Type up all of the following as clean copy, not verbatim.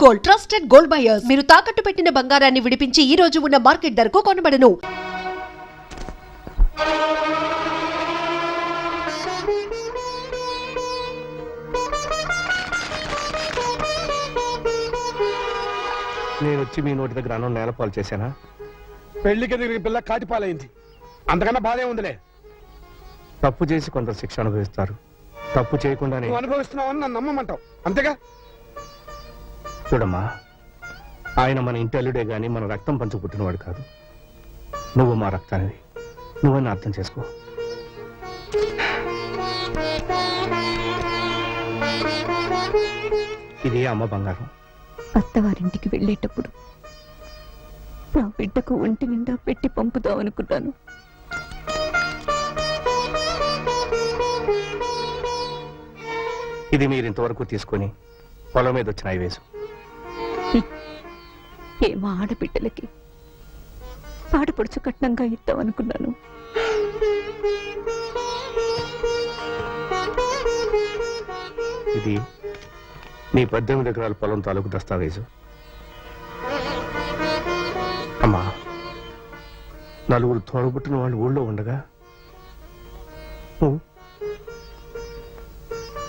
Gold, trusted gold buyers. మీరు తాకట్టు పెట్టిన బంగారాన్ని విడిపించి ఈ రోజు ఉన్న మార్కెట్ ధరకు కొనబడను. నేను వచ్చి మీ నోటి దగ్గర అన్నం నేలపాలు చేశానా? పెళ్లికి తిరిగి పిల్ల కాటిపాలైంది, అంతకన్నా బాధే ఉందిలే. తప్పు చేసి కొందరు శిక్ష అనుభవిస్తారు, తప్పు చేయకుండానే. నువ్వు అనుభవిస్తున్నావని నన్ను నమ్మమంటావు అంతేగా? చూడమ్మా, ఆయన మన ఇంటి అల్లుడే గాని మన రక్తం పంచు పుట్టినవాడు కాదు. నువ్వు మా రక్తానివి, నువ్వని అర్థం చేసుకో. ఇదే అమ్మ బంగారం. అత్తవారింటికి వెళ్ళేటప్పుడు నా బిడ్డకు ఒంటి నిండా పెట్టి పంపుదాం అనుకున్నాను. ఇది మీరు ఇంతవరకు తీసుకొని పొలం మీద వచ్చిన ఐవేసు. ఏమా ఆడబిడ్డలకి పాడపడుచు కట్నంగా ఇద్దాం అనుకున్నాను. ఇది నీ 18 ఎకరాల పొలం తాలూకు దస్తావేజు. అమ్మా, నలుగురు తోడబుట్టిన వాళ్ళు ఊళ్ళో ఉండగా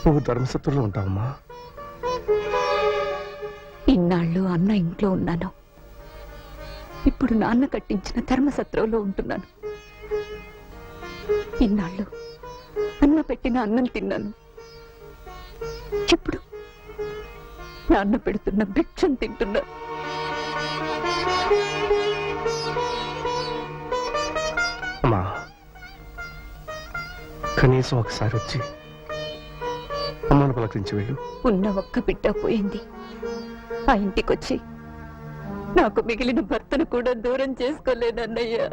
నువ్వు ధర్మసత్రంలో ఉంటావమ్మా. ఇన్నాళ్ళు అన్న ఇంట్లో ఉన్నాను, ఇప్పుడు నాన్న కట్టించిన ధర్మసత్రంలో ఉంటున్నాను. ఇన్నాళ్ళు అన్న పెట్టిన అన్నం తిన్నాను, ఇప్పుడు నాన్న పెడుతున్న భిక్షం తింటున్నా. అమ్మా, కనీసం ఒకసారి వచ్చి అమ్మను పలకరించి వెళ్ళు. ఉన్న ఒక్క బిడ్డ పోయింది, ఆ ఇంటికొచ్చి నాకు మిగిలిన భర్తను కూడా దూరం చేసుకోలేనన్నయ్యా.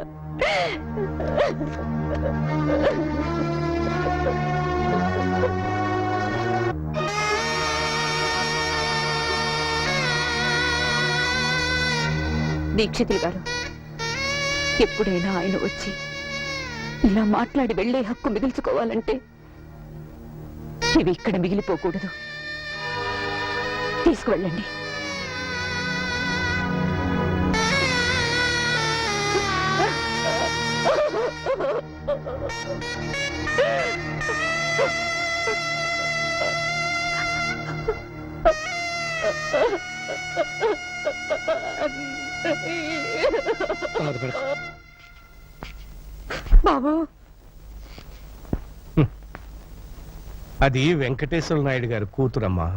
దీక్షితులు గారు, ఎప్పుడైనా ఆయన వచ్చి ఇలా మాట్లాడి వెళ్లే హక్కు మిగిల్చుకోవాలంటే ఇవి ఇక్కడ మిగిలిపోకూడదు. తీసుకువెళ్ళండి. బాబు, అది వెంకటేశ్వర నాయుడు గారి కూతురమ్మా.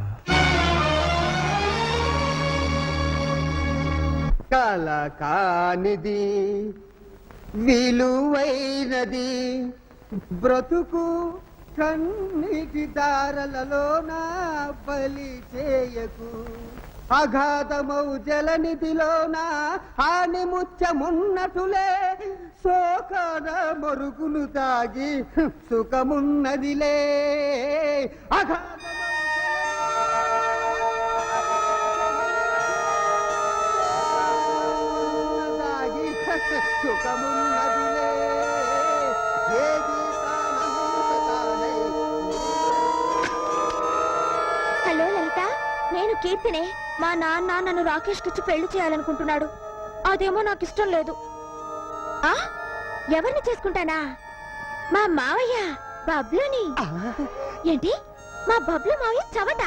కల కానిది విలువైనది బ్రతుకు కన్నీటి దారలలోన బలి చేయకు. అగాధమౌ జలనిధిలోన హాని ముచ్చమున్నటులే శోకన మరుగును తాగి సుఖమున్నదిలే. తాగి సుఖమున్నదిలే. హలో లలిత, నేను కీర్తినే. మా నాన్న నన్ను రాకేష్ కిచ్చి పెళ్లి చేయాలనుకుంటున్నాడు. అదేమో నాకు ఇష్టం లేదు. ఆ ఎవరిని చేసుకుంటానా? మా మావయ్య బబ్లుని. ఏంటి, మా బబ్లు మావయ్య చవట?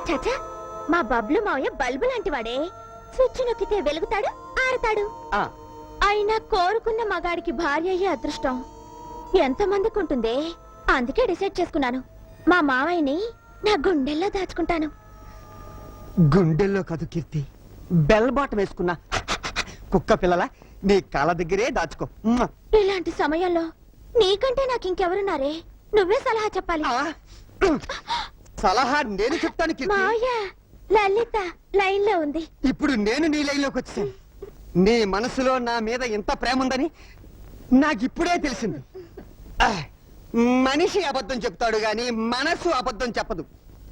చచ్చా, మా బబ్లు మావయ్య బల్బు లాంటి వాడే. స్విచ్ నొక్కితే వెలుగుతాడు, ఆరుతాడు. అయినా కోరుకున్న మగాడికి భార్య అయ్యే అదృష్టం ఎంతమందికి ఉంటుందే. అందుకే డిసైడ్ చేసుకున్నాను, మా మావయ్యని నా గుండెల్లో దాచుకుంటాను. గుండెల్లో కాదు కీర్తి, బెల్ బాటం వేసుకున్నా కుక్క పిల్లల నీ కాళ్ళ దగ్గరే దాచుకో. ఇలాంటి సమయంలో నీకంటే నాకు ఇంకెవరున్నారే? నువ్వే సలహా చెప్పాలి. సలహా నేను చెప్తాను కీర్తి. మావయ్య, లలిత లైన్ లో ఉంది. ఇప్పుడు నేను నీ లైన్లోకి వచ్చాను. నీ మనసులో నా మీద ఎంత ప్రేమ ఉందని నాకిప్పుడే తెలిసింది. మనిషి అబద్ధం చెప్తాడు గాని మనసు అబద్ధం చెప్పదు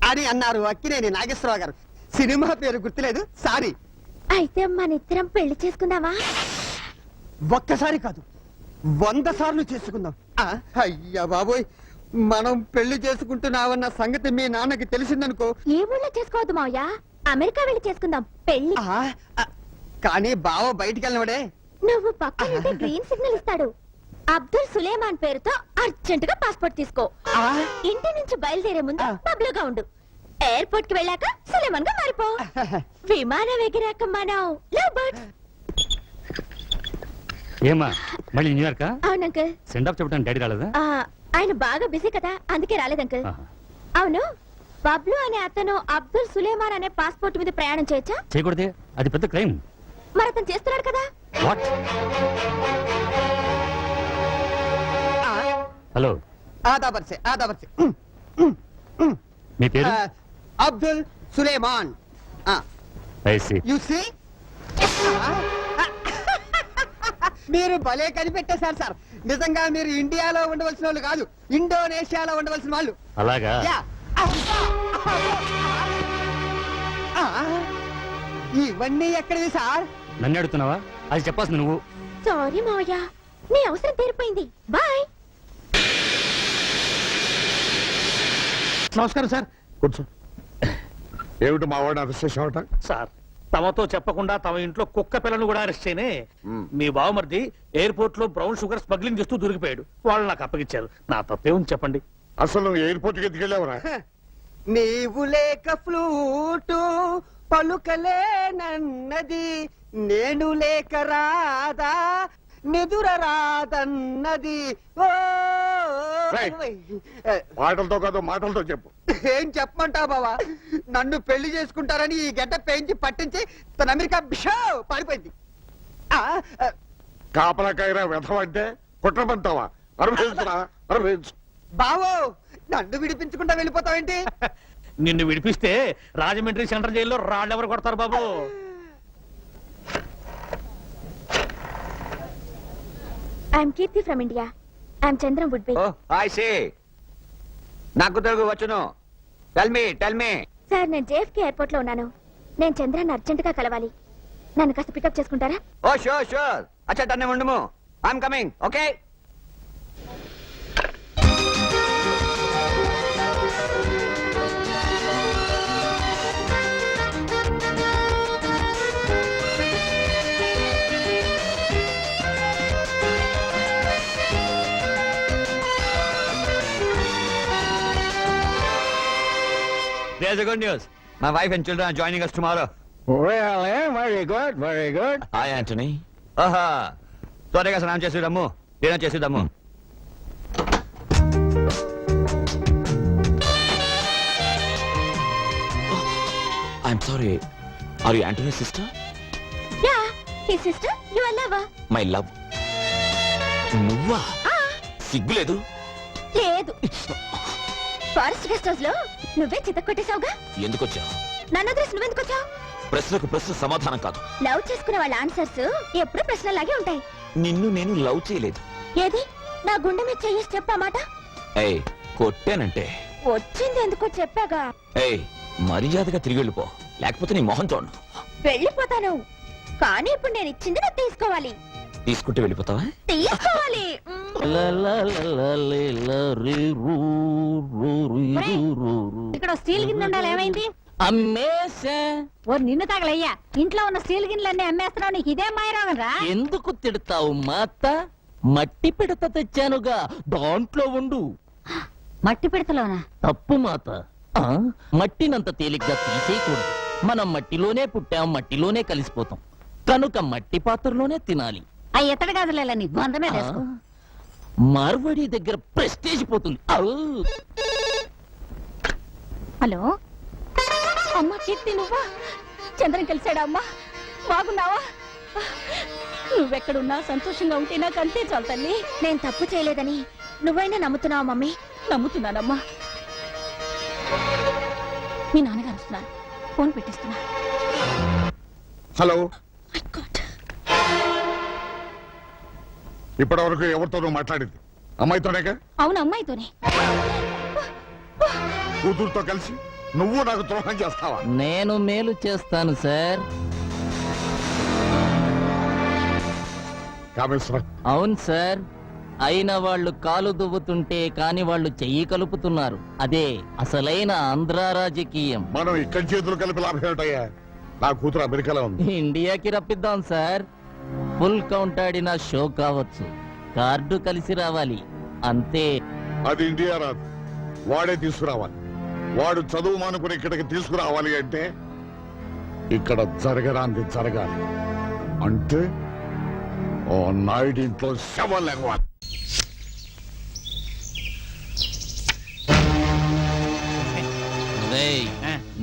అని అన్నారు అక్కినేని నాగేశ్వరరావు గారు. సినిమా పేరు గుర్తులేదు, సారీ. అయితే మన ఇద్దరం పెళ్లి చేసుకుందామా? ఒక్కసారి కాదు, 100 సార్లు చేసుకుందాం. అయ్యా బాబోయ్, మనం పెళ్లి చేసుకుంటున్నావన్న సంగతి మీ నాన్నకి తెలిసిందనుకో. ఈ ఊళ్ళో చేసుకోవద్దు మావయ్య, అమెరికా వెళ్ళి చేసుకుందాం పెళ్లి. ఆ, ఆ, కానీ బావ బయటికి వెళ్ళినవాడే. నువ్వు పక్కన గ్రీన్ సిగ్నల్ ఇస్తాడు. అబ్దుల్ సులేమాన్ పేరుతో అర్జెంట్ గా పాస్పోర్ట్ తీసుకో. ఆ, ఇంటి నుంచి బయలుదేరే ముందు పబ్ గా ఉండు. ఎయిర్పోర్ట్ కి వెళ్ళాక సులేమాన్ గా మారిపో. విమానం ఎగిరాక మనం లవ్ బర్డ్స్. ఏమా మళ్ళీ న్యూయార్కా? అవును అంకుల్. సెండ్ ఆఫ్ చెప్పడానికి డాడీ రాలేదా? ఆయన బాగా బిజీ కదా, అందుకే రాలేదు అంకుల్. ఆహా. అవును, బబ్లు అనే అతను అబ్దుల్ సులేమాన్ అనే పాస్పోర్ట్ మీద ప్రయాణం చేయొచ్చా? చేయకూడదే, అది పెద్ద క్రైమ్. మరి అతను చేస్తున్నాడు కదా. వాట్? ఆ, హలో, ఆదాబర్సే ఆదాబర్సే. మీ పేరు? Abdul Suleman. I see. You see, మీరు భలే కనిపెట్టేశారు సార్. నిజంగా మీరు ఇండియాలో ఉండవలసిన వాళ్ళు కాదు, ఇండోనేషియాలో ఉండవలసిన వాళ్ళు. అలాగా? యా. ఆ, ఇవన్నీ ఎక్కడివి సార్? నన్ను అడుగుతున్నావా? అది చెప్పాల్సింది నువ్వు. సారీ మావయ్య, నీ అవసరం తీరిపోయింది. బాయ్. నమస్కారం సార్. కూర్చో. ఏమిటి మా వాడిని అరెస్ట్ చేసావట? సార్, తమతో చెప్పకుండా తమ ఇంట్లో కుక్క పిల్లను కూడా అరెస్ట్ చేయనే. మీ బావమరిది ఎయిర్పోర్ట్ లో బ్రౌన్ షుగర్ స్మగ్లింగ్ చేస్తూ దొరికిపోయాడు. వాళ్ళు నాకు అప్పగించారు. నా తప్పేముంది చెప్పండి. అసలు నువ్వు ఎయిర్పోర్ట్ కి ఎత్తుకెళ్ళావురా? నీవు లేక ఫ్లూటు పలుకలేనన్నది, నేను లేక రాదా నిదుర రాదన్నది. ఓ రేయ్, పాటలతో కాదు మాటలతో చెప్పు. ఏం చెప్పమంటావు బావా? నన్ను పెళ్లి చేసుకుంటారని ఈ గడ్డ పెంచి పట్టించి తన అమెరికా బిషో పారిపోయింది. ఆ, ఆ, కాపలకాయరా వెధవంటే కుట్రమంటావా? అనుభవించురా, అనుభవించు. బావో, నన్ను విడిపించకుండా వెళ్ళిపోతావేంటి? నిన్ను విడిపిస్తే రాజమండ్రి సెంట్రల్ జైల్లో రాళ్ళెవరు కొడతారు బాబు? I'm Keerthi from India. I'm Chandram would be. నాకు తెలుగు వచ్చును. Tell me. సార్, నేను జేఎఫ్కే ఎయిర్పోర్ట్ లో ఉన్నాను. నేను చంద్రాన్ని అర్జెంట్ గా కలవాలి. నన్ను కాస్త పికప్ చేసుకుంటారా? Oh sure. అచ్చా తన్నే ఉండుము. I'm coming. Okay. There's a good news. My wife and children are joining us tomorrow. Well, very good, very good. Hi, Anthony. Aha. త్వరగా స్నానం చేసేద్దాము, డిన్నర్ చేసేద్దాము. I'm sorry. Are you Anthony's sister? Yeah, his sister, your lover. My love. నువ్వా? సిగ్గులేదు? లేదు. Forest guest house లో నువ్వే చిత్త కొట్టేశావుగా. ఎందుకు వచ్చావు? నన్ను అడ్రస్ నువ్వెందుకు వచ్చావు? ప్రశ్నకు ప్రశ్న సమాధానం కాదు. లవ్ చేసుకునే వాళ్ళ ఆన్సర్స్ ఎప్పుడు ప్రశ్నలాగే ఉంటాయి. నిన్ను నేను లవ్ చేయలేదు. ఏది? నా గుండె మీద చెయ్యేసి చెప్పామాట. ఏయ్, కొట్టానంటే. వచ్చింది ఎందుకో చెప్పాగా. ఏయ్, మర్యాదగా తిరిగి వెళ్ళిపో, లేకపోతే నీ మొహం చూడను. వెళ్ళిపోతాను, కానీ ఇప్పుడు నేను ఇచ్చింది నువ్వు తీసుకోవాలి. తీసుకుంటే వెళ్ళిపోతావా? తీసుకోవాలి. ఇక్కడ స్టీల్ గిన్నె ఉండాలి, ఏమైంది? అమ్మేసా. ఓ నిన్ను తగలయ్యా, ఇంట్లో ఉన్న స్టీల్ గిన్నెలన్నీ అమ్మేస్తున్నావు. నీకు ఇదే మాయరోగం రా. ఎందుకు తిడతావు మాత? మట్టి పిడత తెచ్చానుగా, దాంట్లో ఉండు. మట్టి పిడతలోనా? తప్పు మాత. ఆ, మట్టినంత తేలిగ్గా తీసేయకూడదు. మనం మట్టిలోనే పుట్టాం, మట్టిలోనే కలిసిపోతాం. కనుక మట్టి పాత్రలోనే తినాలి. ఆ ఎత్తడి గదులేలా నీ బొంద మీద ఆ, వేసుకో. మార్వడి దగ్గర ప్రెస్టేజ్ పోతుంది. ఔ! హలో అమ్మా, కీర్తి నువ్వా? చంద్రం కలిశాడా అమ్మా? బాగున్నావా? నువ్వెక్కడున్నా సంతోషంగా ఉంటే నాకు అంతే చాలు తల్లి. నేను తప్పు చేయలేదని నువ్వైనా నమ్ముతున్నావా మమ్మీ? నమ్ముతున్నానమ్మా. మీ నాన్నగారు వస్తున్నారు, ఫోన్ పెట్టిస్తున్నా. హలో. My God. ఇప్పటి వరకు ఎవరితోనూ మాట్లాడింది అమ్మాయితోనేగా? అవును, అమ్మాయితోనే. కూతురుతో కలిసి నువ్వు నాకు ద్రోహం చేస్తావా? నేను మేలు చేస్తాను సార్. కామేశ్వర, అవును సార్. అయిన వాళ్ళు కాలు దువ్వుతుంటే కాని వాళ్ళు చెయ్యి కలుపుతున్నారు. అదే అసలైన ఆంధ్ర రాజకీయం. మనం ఇక్కడి చేతులు కలిపి లాభం ఏమిటయ్యా? నా కూతురు అమెరికాలో ఉంది. ఇండియాకి రప్పిద్దాం సార్. ఫుల్ కౌంట్ ఆడిన షో కావచ్చు, కార్డు కలిసి రావాలి అంతే. అది ఇండియా రాదు, వాడే తీసుకురావాలి. వాడు చదువు మానుకుని ఇక్కడికి తీసుకురావాలి అంటే ఇక్కడ జరగరాంది జరగాలి. అంటే ఓ నాయుడు ఇంట్లో శవం లేవాలి. రేయ్,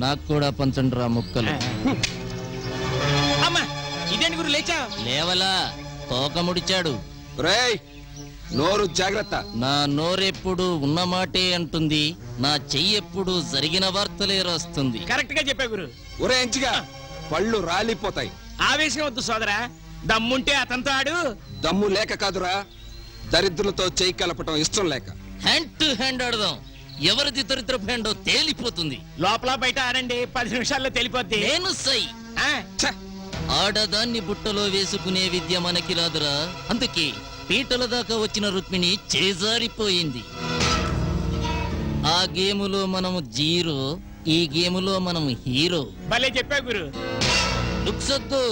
నాకు కూడా పంచండ్రా ముక్కలు. అమ్మా ఇదేంటి గురు లేచా? లేవలా, తోక ముడిచాడు. రేయ్ నోరు జాగ్రత్త. నా నోరెప్పుడు ఉన్నమాటే అంటుంది, నా చెయ్యెప్పుడు జరిగిన వార్తలే రాస్తుంది. కరెక్ట్ గా చెప్పా గురు. ఒరే ఎంచిగా పళ్ళు రాలిపోతాయి. ఆవేశం వద్దు సోదరా, దమ్ముంటే అతనితో ఆడు. దమ్ము లేక కాదురా, దరిద్రులతో చెయ్యి కలపటం ఇష్టం లేక. హ్యాండ్ టు హ్యాండ్ ఆడదాం, ఎవరిది దరిద్ర హ్యాండో తేలిపోతుంది. లోపల బయట ఆడండి, 10 నిమిషాల్లో తెలిపోద్ది. నేను సై. ఆ, ఛ! ఆడదాన్ని బుట్టలో వేసుకునే విద్య మనకి రాదురా. అందుకే పీటల దాకా వచ్చిన రుక్మిణి చేజారిపోయింది. ఆ గేములో మనం జీరో, ఈ గేములో మనం హీరో. భలే చెప్పా గురు. లుక్సొద్దు,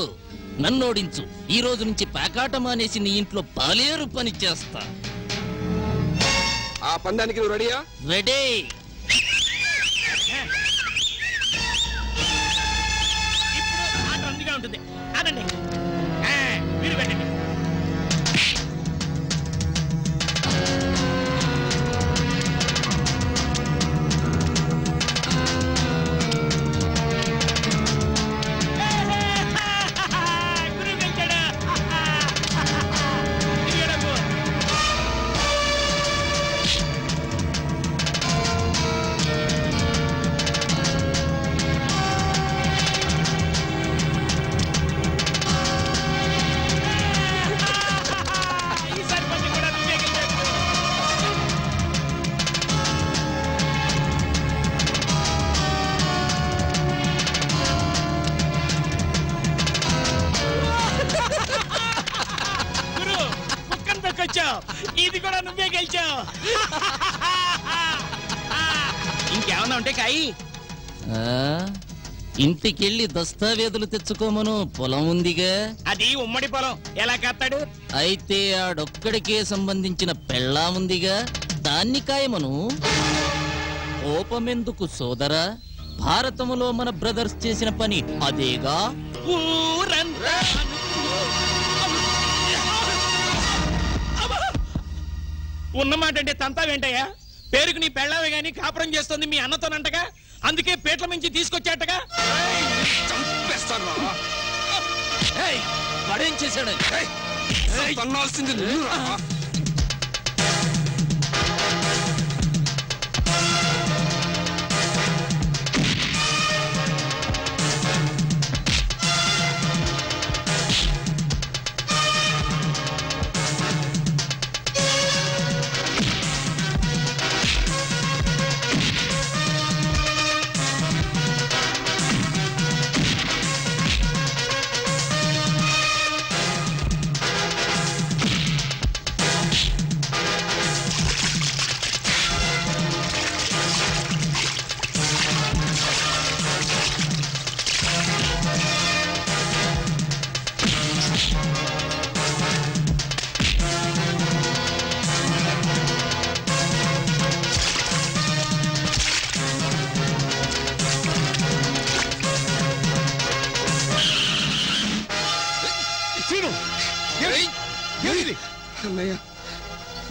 నన్నోడించు. ఈ రోజు నుంచి పేకాట మానేసి నీ ఇంట్లో పాలేరు పని చేస్తా. ఆ పందానికి నువ్వు రెడీయా? రెడీ. ఇప్పుడు ఆట రందిగా ఉంటుంది, ఆడండి. ఆ, మీరు పెట్టండి. గురు గెలిచాడు. ఇది డబ్బు. ఈసారి పంచి కూడా నువ్వే గెలిచావు. గురు కుక్కను తొక్కొచ్చావు, ఇది కూడా నువ్వే గెలిచావు. ఇంకేమన్నా ఉంటే కాయి. ఆ, ఇంటికెళ్ళి దస్తావేజులు తెచ్చుకోమను, పొలం ఉందిగా. అది ఉమ్మడి పొలం, ఎలా కత్తాడు? అయితే ఆడొక్కడికే సంబంధించిన పెళ్ళా ఉందిగా, దాన్ని కాయమను. కోపమెందుకు సోదరా, భారతములో మన బ్రదర్స్ చేసిన పని అదేగా. ఉన్నమాట అంటే తంతావేంటయ్యా? పేరుకు నీ పెళ్ళావే గాని కాపురం చేస్తుంది మీ అన్నతోనంటగా, అందుకే పేట్ల మించి తీసుకొచ్చాటగా. చంపేస్తాను రా. ఏయ్, వాడేం చేశాడు? తన్నాల్సింది నువ్వురా. అన్నయ్య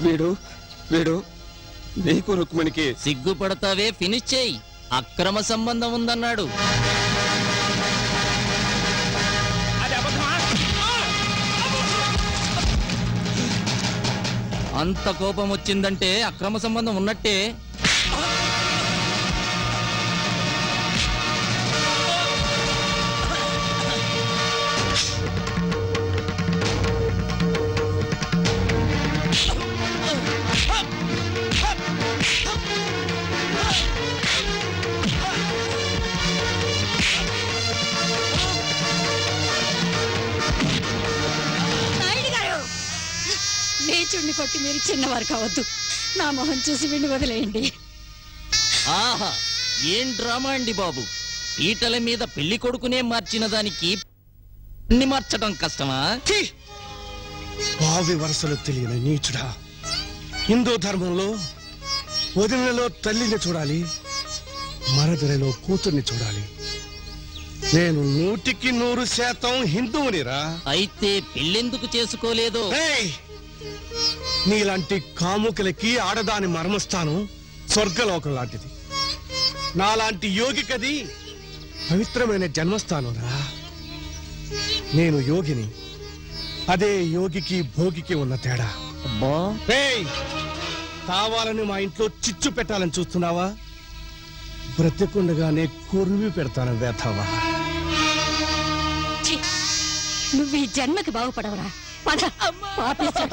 వీడు వీడు నీకు రుక్మిణికి సిగ్గుపడతావే, ఫినిష్ చేయి. అక్రమ సంబంధం ఉందన్నాడు. అది అబద్ధమా? అంత కోపం వచ్చిందంటే అక్రమ సంబంధం ఉన్నట్టే. నాయుడు గారు, నీ నీచుణ్ణి కొట్టి మీరు చిన్నవారు కావద్దు. నా మొహం చూసి విండి వదిలేయండి. ఆహా ఏం డ్రామా అండి బాబు. పీటల మీద పెళ్లి కొడుకునే మార్చిన దానికి మార్చడం కష్టమా? భావి వరుసలు తెలియని నీచుడా. హిందూ ధర్మంలో వదినలో తల్లిని చూడాలి, మరదలలో కూతుర్ని చూడాలి. నేను 100% హిందువునిరా. అయితే పెళ్ళెందుకు చేసుకోలేదో? ఏయ్! నీలాంటి కాముకలకి ఆడదాని మర్మస్థానం స్వర్గలోకం లాంటిది. నాలాంటి యోగికది పవిత్రమైన జన్మస్థానం రా. నేను యోగిని, అదే యోగికి భోగికి ఉన్న తేడా. అబ్బా ఏయ్! కావాలని మా ఇంట్లో చిచ్చు పెట్టాలని చూస్తున్నావా? బ్రతికుండగానే కొరివి పెడతాను వేతావా. ఛీ! నువ్వు ఈ జన్మకి బాగుపడవరా. పద. పాపిష్టి